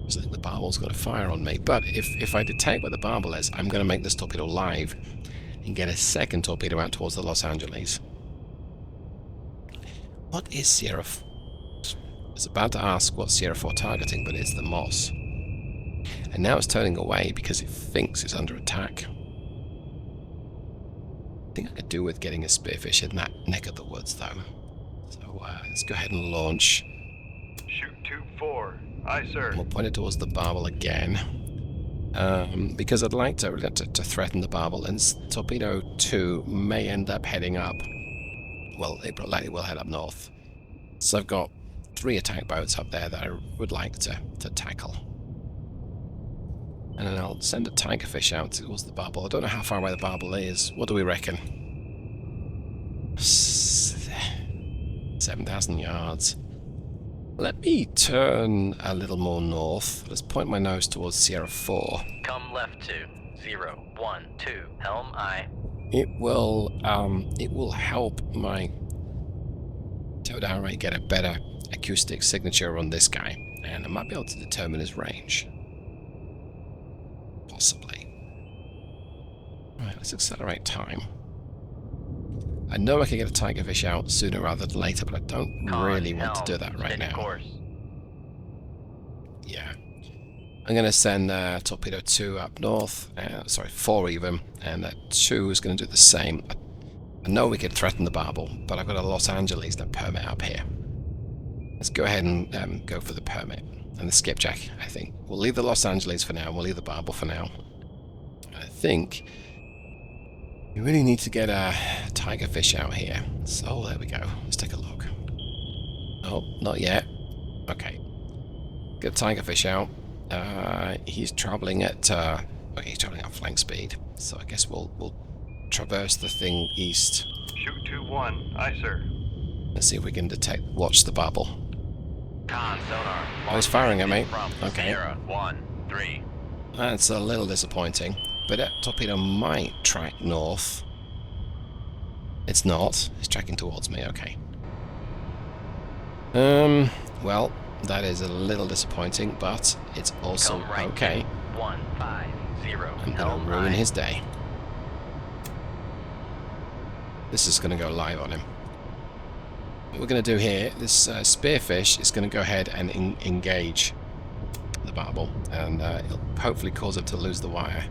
So the barbel's going to fire on me, but if I detect where the barbel is, I'm going to make this torpedo live and get a second torpedo out towards the Los Angeles. What is Sierra? I was about to ask what Sierra 4 targeting, but it's the Moss. And now it's turning away because it thinks it's under attack. I think I could do with getting a Spearfish in that neck of the woods, though. So let's go ahead and launch. Shoot tube 4. Aye, sir. We'll point it towards the barbel again. Because I'd like to threaten the barbel, and torpedo 2 may end up heading up. Well, it likely will head up north. So I've got 3 attack boats up there that I would like to tackle. And then I'll send a Tigerfish out towards the barbel. I don't know how far away the barbel is. What do we reckon? 7,000 yards. Let me turn a little more north. Let's point my nose towards Sierra 4. Come left to 0, 1, 2, helm aye. It will help my towed array get a better acoustic signature on this guy, and I might be able to determine his range. Possibly. Alright, let's accelerate time. I know I can get a Tigerfish out sooner rather than later, but I don't really want to do that right now. Course. Yeah. I'm going to send torpedo 2 up north, sorry, 4 even, and 2 is going to do the same. I know we could threaten the barbel, but I've got a Los Angeles that permit up here. Let's go ahead and go for the permit and the skipjack, I think. We'll leave the Los Angeles for now, and we'll leave the barbel for now. I think we really need to get a Tigerfish out here. So there we go. Let's take a look. Oh, not yet. Okay. Get a Tigerfish out. He's traveling at okay, he's traveling at flank speed. So I guess we'll traverse the thing east. Shoot tube 1. Aye, sir. Let's see if we can watch the barbel. Con sonar. Oh, he's firing at me. From Okay. Sierra 1, 3. That's a little disappointing. But that torpedo might track north. It's not. It's tracking towards me. Okay. Well, that is a little disappointing, but it's also Come right okay. 1, 5, 0, I'm helm gonna ruin aye. his day. This is gonna go live on him. What we're gonna do here, this Spearfish is gonna go ahead and engage the barbel, and it'll hopefully cause it to lose the wire.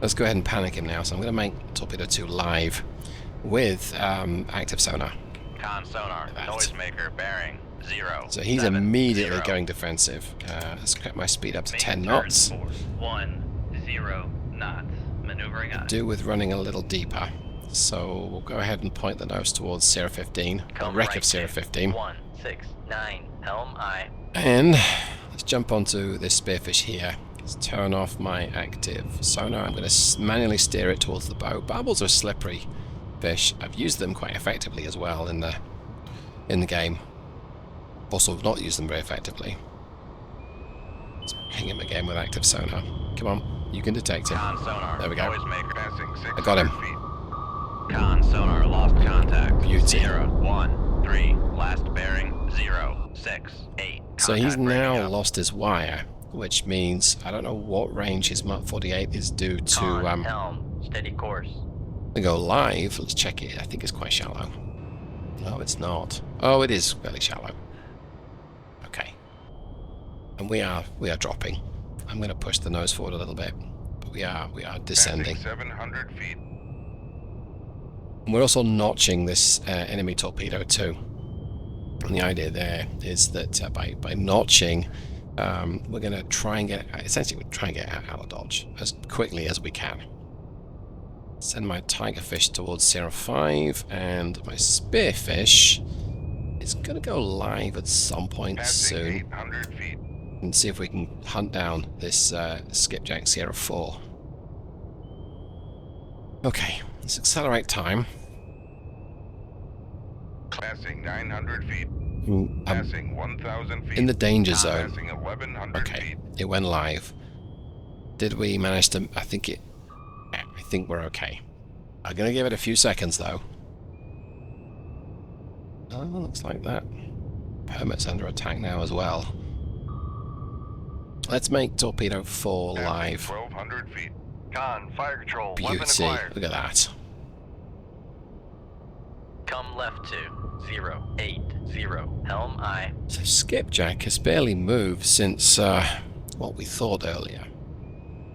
Let's go ahead and panic him now. So I'm going to make torpedo 2 live with active sonar. Con sonar. Noisemaker bearing 0. So he's 7, immediately 0. going defensive. Let's get my speed up to Main 10 turn knots. force 1, 0 knots. Maneuvering aye. Do with running a little deeper. So we'll go ahead and point the nose towards Sierra 15, the Come wreck right of Sierra to 15. 1, 6, 9, helm aye. And let's jump onto this Spearfish here. Let's turn off my active sonar. I'm going to manually steer it towards the boat. Barbels are slippery fish. I've used them quite effectively as well in the game. Also not used them very effectively. Let's ping him again with active sonar. Come on, you can detect him. Con sonar. There we go. Noisemaker. Passing 600 I got him. feet. Con sonar lost contact. Beauty. Sierra 1, 3. Last bearing 0, 6, 8. So he's Contact breaking now up. lost his wire, which means I don't know what range his Mark 48 is due to Con helm, steady course. go live. Let's check it. I think it's quite shallow. No, it's not. Oh, it is fairly shallow. Okay. And we are dropping. I'm going to push the nose forward a little bit. But we are descending. Passing 700 feet. And we're also notching this enemy torpedo too. And the idea there is that by notching, we're going to try and get, essentially we're trying to get out of dodge as quickly as we can. Send my Tigerfish towards Sierra 5, and my Spearfish is going to go live at some point Passing soon. 800 feet. And see if we can hunt down this skipjack Sierra 4. Okay, let's accelerate time. Passing 900 feet. Passing 1,000 feet. In the danger zone. Passing 1,100 Okay, feet. it went live. Did we manage to... I think we're okay. I'm going to give it a few seconds, though. Oh, looks like that permit's under attack now as well. Let's make Torpedo 4 Passing live. 1,200 feet. Con, fire control, weapon Beauty. acquired. Look at that. Come left to 080. Helm I. So Skipjack has barely moved since what we thought earlier.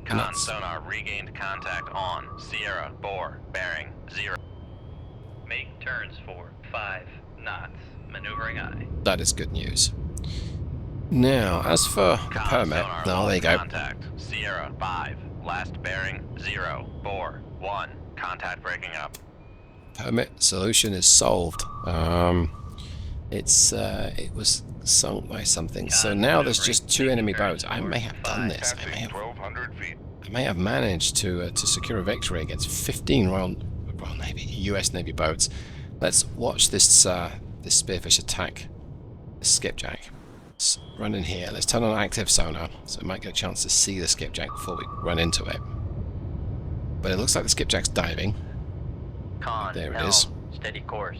Con Nuts. sonar regained contact on Sierra 4, bearing 0. Make turns for 5 knots. Maneuvering I. That is good news. Now, as for the Con permit, sonar oh, there lost you go. contact. Sierra 5, last bearing 041. Contact breaking up. Permit solution is solved. It was sunk by something. So now there's just 2 enemy boats. I may have done this. Passing 1,200 feet. I may have managed to secure a victory against 15 Royal Navy, US Navy boats. Let's watch this Spearfish attack the skipjack. Let's run in here. Let's turn on active sonar, so we might get a chance to see the skipjack before we run into it. But it looks like the skipjack's diving. Con. There it helm, is. Steady course.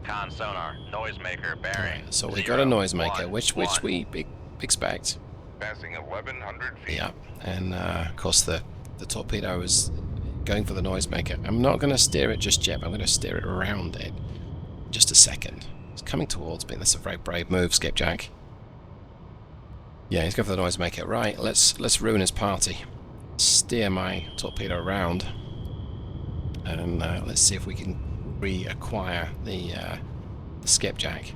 Con sonar, noisemaker bearing. Right, so we got a noisemaker, which 011. we expect. Passing 1,100 feet. Yeah, and of course the torpedo is going for the noisemaker. I'm not going to steer it just yet, but I'm going to steer it around it in just a second. It's coming towards me. That's a very brave move, Skipjack. Yeah, he's going for the noisemaker. Right, let's ruin his party. Steer my torpedo around, and let's see if we can reacquire the skipjack.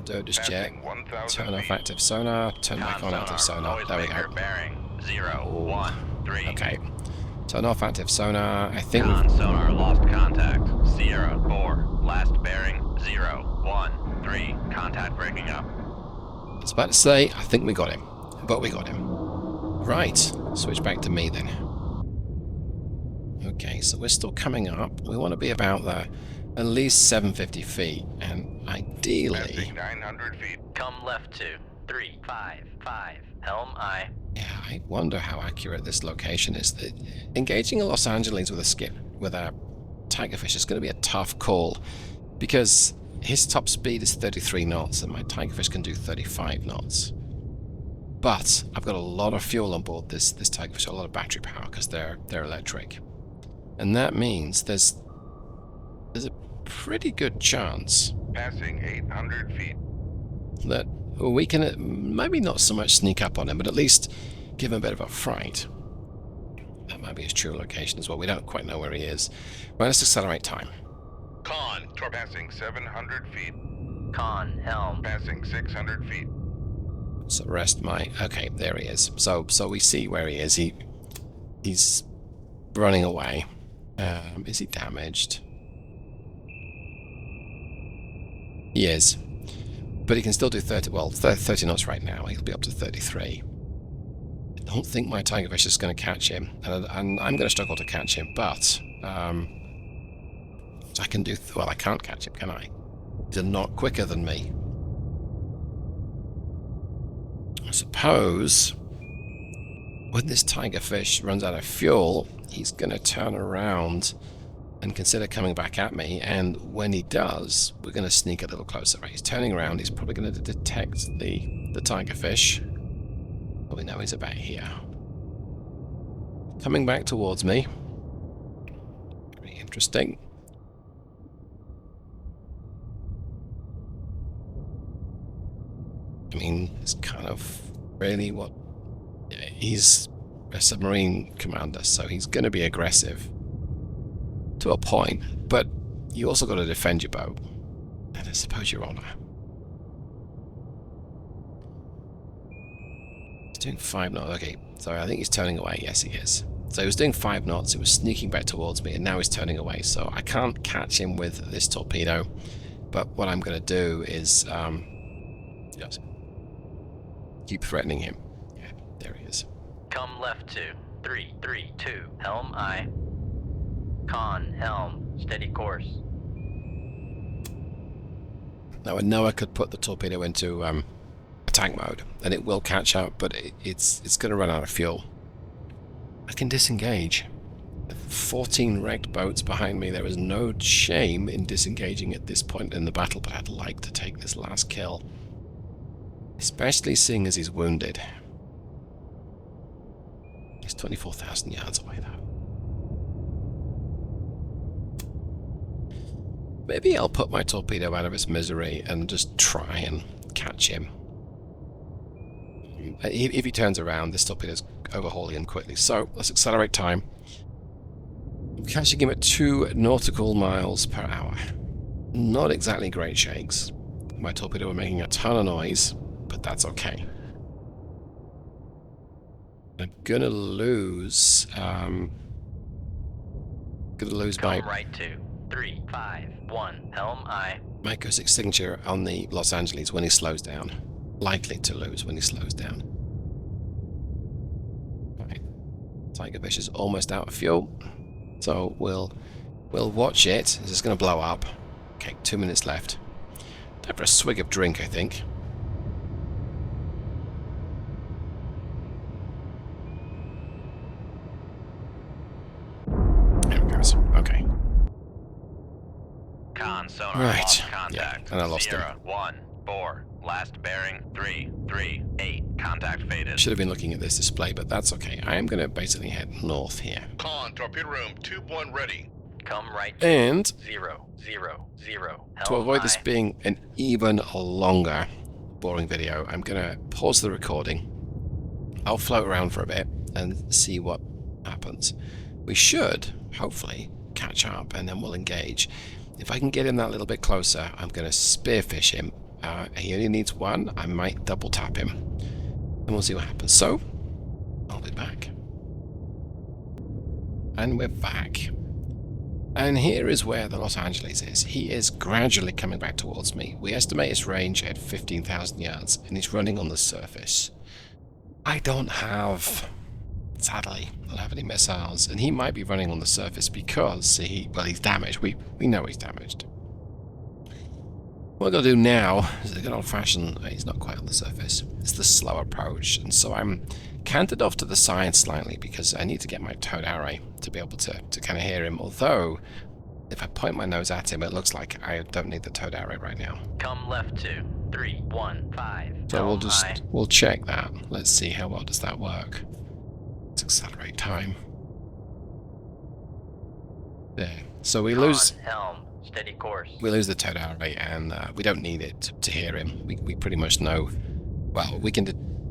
Do it just yet. Passing 1,000 Turn off feet. active sonar. Turn back on active sonar. There we go. Noisemaker bearing 013. Okay. Turn off active sonar. I think Con sonar lost contact. Sierra 4, last bearing 013. Contact breaking up. I was about to say, I think we got him. But we got him. Right. Switch back to me then. Okay, so we're still coming up. We want to be about there. At least 750 feet. And ideally... Passing 900 feet. Come left to 355. Helm I. Yeah, I wonder how accurate this location is. Engaging a Los Angeles with a Tigerfish is going to be a tough call, because his top speed is 33 knots and my Tigerfish can do 35 knots. But I've got a lot of fuel on board this Tigerfish, a lot of battery power, because they're electric, and that means there's a pretty good chance Passing 800 feet. that we can maybe not so much sneak up on him, but at least give him a bit of a fright. That might be his true location as well. We don't quite know where he is. Well, let's accelerate time. Con, torpedo. Passing 700 feet. Con. Helm. Passing 600 feet. So rest my... Okay, there he is. So we see where he is. He's running away. Is he damaged? He is. But he can still do 30 knots right now. He'll be up to 33. I don't think my Tigerfish is going to catch him. And I'm going to struggle to catch him, but... I can do... Well, I can't catch him, can I? He's a lot quicker than me. I suppose when this Tigerfish runs out of fuel, he's going to turn around and consider coming back at me, and when he does, we're going to sneak a little closer. Right? He's turning around, he's probably going to detect the Tigerfish. But we know he's about here. Coming back towards me. Very interesting. I mean, it's kind of really what... He's a submarine commander, so he's going to be aggressive to a point, but you also got to defend your boat. And I suppose your honour. He's doing 5 knots. Okay, sorry, I think he's turning away. Yes, he is. So he was doing 5 knots, he was sneaking back towards me, and now he's turning away. So I can't catch him with this torpedo. But what I'm going to do is just keep threatening him. Yeah, there he is. Come left 2, 3, 3, 2, helm aye. Con, helm, steady course. Now I know I could put the torpedo into attack mode, and it will catch up, but it's going to run out of fuel. I can disengage. 14 wrecked boats behind me. There is no shame in disengaging at this point in the battle, but I'd like to take this last kill. Especially seeing as he's wounded. He's 24,000 yards away, though. Maybe I'll put my torpedo out of its misery and just try and catch him. If he turns around, this torpedo's overhauling him quickly. So, let's accelerate time. I'm catching him at 2 nautical miles per hour. Not exactly great shakes. My torpedo are making a ton of noise, but that's okay. I'm gonna lose... by... Come right 2, 3, 5, 1, helm aye. My acoustic signature on the Los Angeles when he slows down. Likely to lose when he slows down. Right. Tigerfish is almost out of fuel. So we'll watch it. It's just going to blow up. Okay, 2 minutes left. Time for a swig of drink, I think. There it goes. Okay. Con sonar Right. lost Yeah, contact. and I lost him. Sierra 1, 4. Last bearing 3, 3, 8. Contact faded. Should have been looking at this display, but that's okay. I am going to basically head north here. Con, torpedo room, tube 1 ready. Come right 2, And 0, 0, 0, helm to avoid this aye. being an even longer, boring video, I'm going to pause the recording. I'll float around for a bit and see what happens. We should, hopefully, catch up and then we'll engage. If I can get him that little bit closer, I'm going to spearfish him. He only needs 1. I might double tap him. And we'll see what happens. So, I'll be back. And we're back. And here is where the Los Angeles is. He is gradually coming back towards me. We estimate his range at 15,000 yards, and he's running on the surface. I don't have... Sadly, I don't have any missiles, and he might be running on the surface because he's damaged. We know he's damaged. What I'm going to do now is a good old-fashioned... He's not quite on the surface. It's the slow approach, and so I'm canted off to the side slightly because I need to get my towed array to be able to kind of hear him. Although, if I point my nose at him, it looks like I don't need the towed array right now. Come left 2, 3, 1, 5, So helm aye. we'll check that. Let's see how well does that work. Let's accelerate time. There. So we lose... Con, helm, steady course. We lose the towed array, and we don't need it to hear him. We pretty much know... Well, we can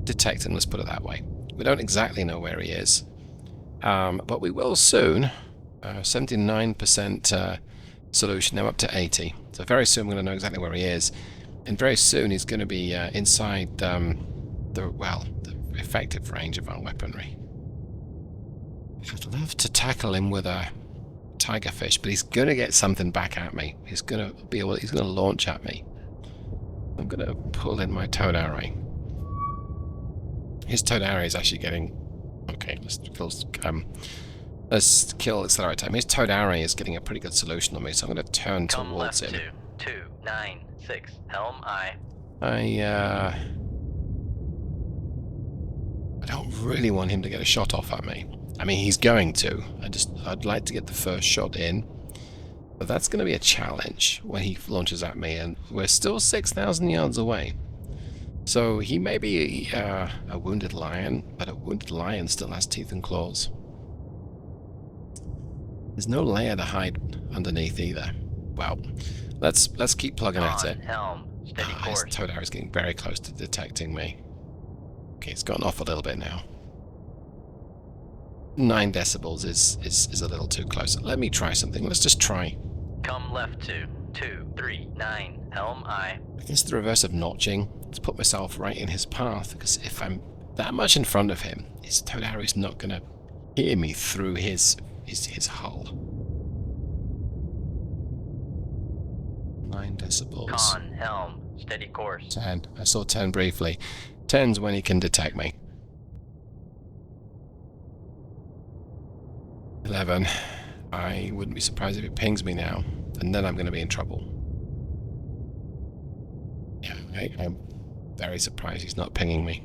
detect him, let's put it that way. We don't exactly know where he is. But we will soon. 79% solution, now up to 80. So very soon we're going to know exactly where he is. And very soon he's going to be inside the effective range of our weaponry. I'd love to tackle him with a Tigerfish, but he's going to get something back at me. He's going to launch at me. I'm going to pull in my towed array. His towed array is actually getting... Okay, let's kill accelerate time. His towed array is getting a pretty good solution on me, so I'm going to turn Come towards left him. 2, 9, 6, helm aye. I don't really want him to get a shot off at me. I mean, he's going to. I'd like to get the first shot in. But that's going to be a challenge when he launches at me, and we're still 6,000 yards away. So he may be a wounded lion, but a wounded lion still has teeth and claws. There's no layer to hide underneath either. Well, let's keep plugging at it. Helm, steady His course. towed arrow is getting very close to detecting me. Okay, it's gotten off a little bit now. 9 decibels is a little too close. Let me try something. Let's just try. Come left to 239, helm I. I guess the reverse of notching, to put myself right in his path, because if I'm that much in front of him, his towed arrow is not going to hear me through his hull. 9 decibels. Con, helm, steady course. 10. I saw 10 briefly. 10's when he can detect me. 11. I wouldn't be surprised if it pings me now, and then I'm going to be in trouble. Yeah, I'm very surprised he's not pinging me.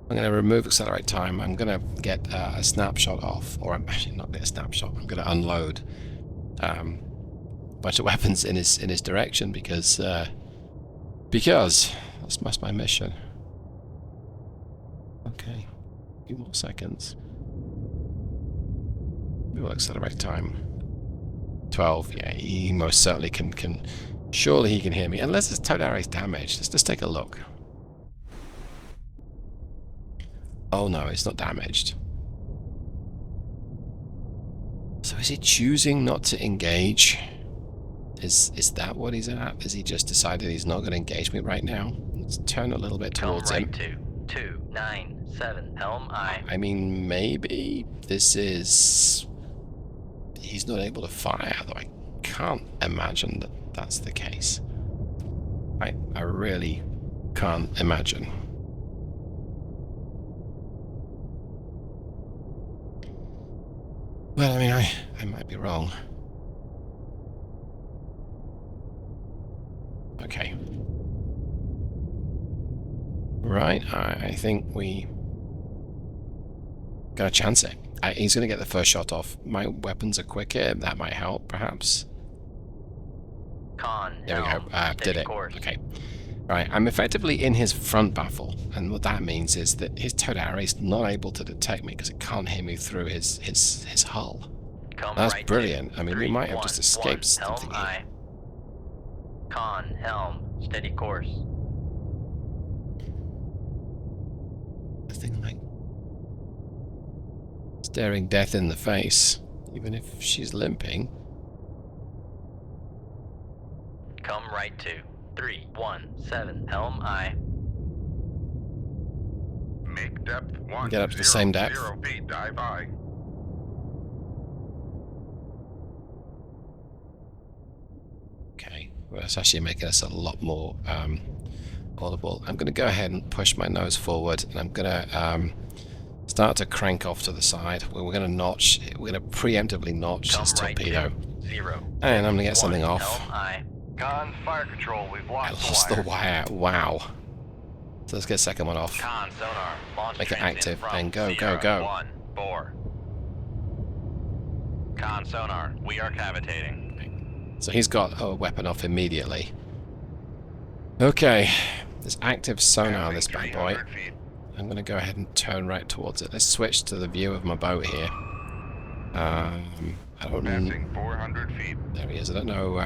I'm going to remove accelerate time. I'm going to get a snapshot off, or I'm actually not get a snapshot. I'm going to unload a bunch of weapons in his direction because that's my mission. Okay, a few more seconds. We will accelerate time. 12. Yeah, he most certainly can. Surely he can hear me, unless his towed arrow is damaged. Let's just take a look. Oh no, it's not damaged. So is he choosing not to engage? Is that what he's at? Has he just decided he's not going to engage me right now? Let's turn a little bit towards him. Come right to 297, helm I. I mean, maybe this is... He's not able to fire, though I can't imagine that that's the case. I really can't imagine. Well, I mean, I might be wrong. Okay. Right, I think we gotta chance it. He's gonna get the first shot off. My weapons are quicker, that might help, perhaps. Con, There we go, helm, did it. course. Okay. Right, I'm effectively in his front baffle, and what that means is that his towed arrow is not able to detect me because it can't hear me through his hull. Come That's right brilliant. to I mean, we might have just 311, escaped something helm here. I. Con, helm, steady course. Nothing like staring death in the face, even if she's limping. Come right to 317, helm I. Make depth 1. Get up to the same depth. 0 feet, dive I. Okay, well, that's actually making us a lot more audible. I'm going to go ahead and push my nose forward, and I'm going to start to crank off to the side. We're going to notch. We're going to preemptively notch Come this right torpedo, to 0. and I'm going to get something 1, off. helm I. Con, fire control, we've I lost, lost the wire. Wow. So let's get the second one off. Con sonar. Launch Make it transient active from and go, go, Sierra go. 1-4. Con sonar. We are cavitating. So he's got a weapon off immediately. Okay, there's active sonar on this bad boy. 300 feet. I'm going to go ahead and turn right towards it. Let's switch to the view of my boat here. I don't know. Passing 400 feet. There he is. I don't know.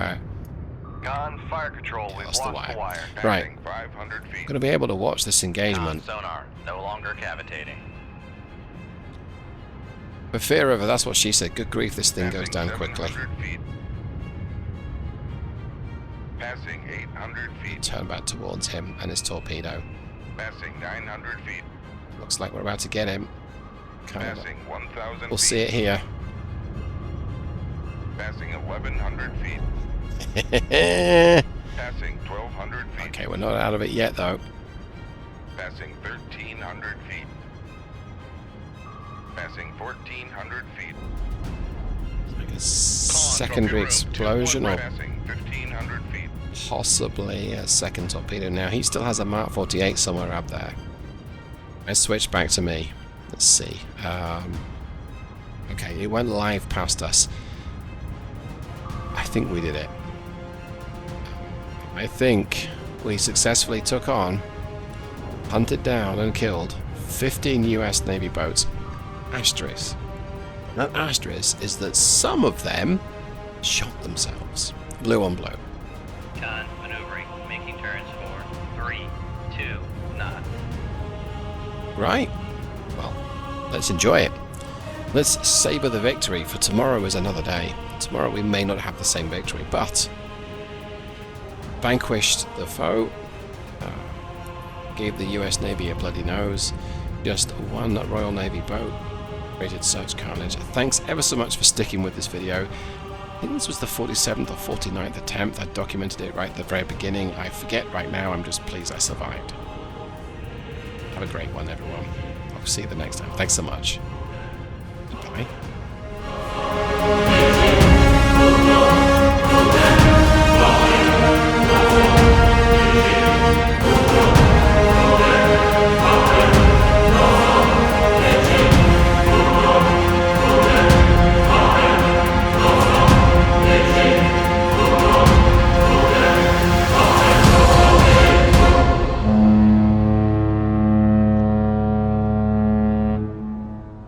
Con, fire control, we've lost lost the the wire. wire. Right. Passing 500 I'm feet. going to be able to watch this Con engagement. sonar. No longer cavitating. For fear of her, that's what she said. Good grief, this thing goes Passing down quickly. 700 feet. Passing 800 feet. Turn back towards him and his torpedo. Passing 900 feet. Looks like we're about to get him. Kind of. Passing 1,000 We'll feet. see it here. Passing 1,100 feet. Passing 1,200 feet. Okay, we're not out of it yet, though. Passing 1,300 feet. Passing 1,400 feet. Like a secondary explosion, or Passing 1,500 feet. possibly a second torpedo. Now, he still has a Mark 48 somewhere up there. Let's switch back to me. Let's see. Okay, it went live past us. I think we did it. I think we successfully took on, hunted down and killed 15 US Navy boats. Asterisk. That asterisk is that some of them shot themselves. Blue on blue. Con, maneuvering, making turns Right. Well, let's enjoy it. Let's savour the victory, for tomorrow is another day. Tomorrow we may not have the same victory, but vanquished the foe, gave the US Navy a bloody nose, just one Royal Navy boat, created such carnage. Thanks ever so much for sticking with this video. I think this was the 47th or 49th attempt. I documented it right at the very beginning. I forget right now. I'm just pleased I survived. Have a great one, everyone. I'll see you the next time. Thanks so much.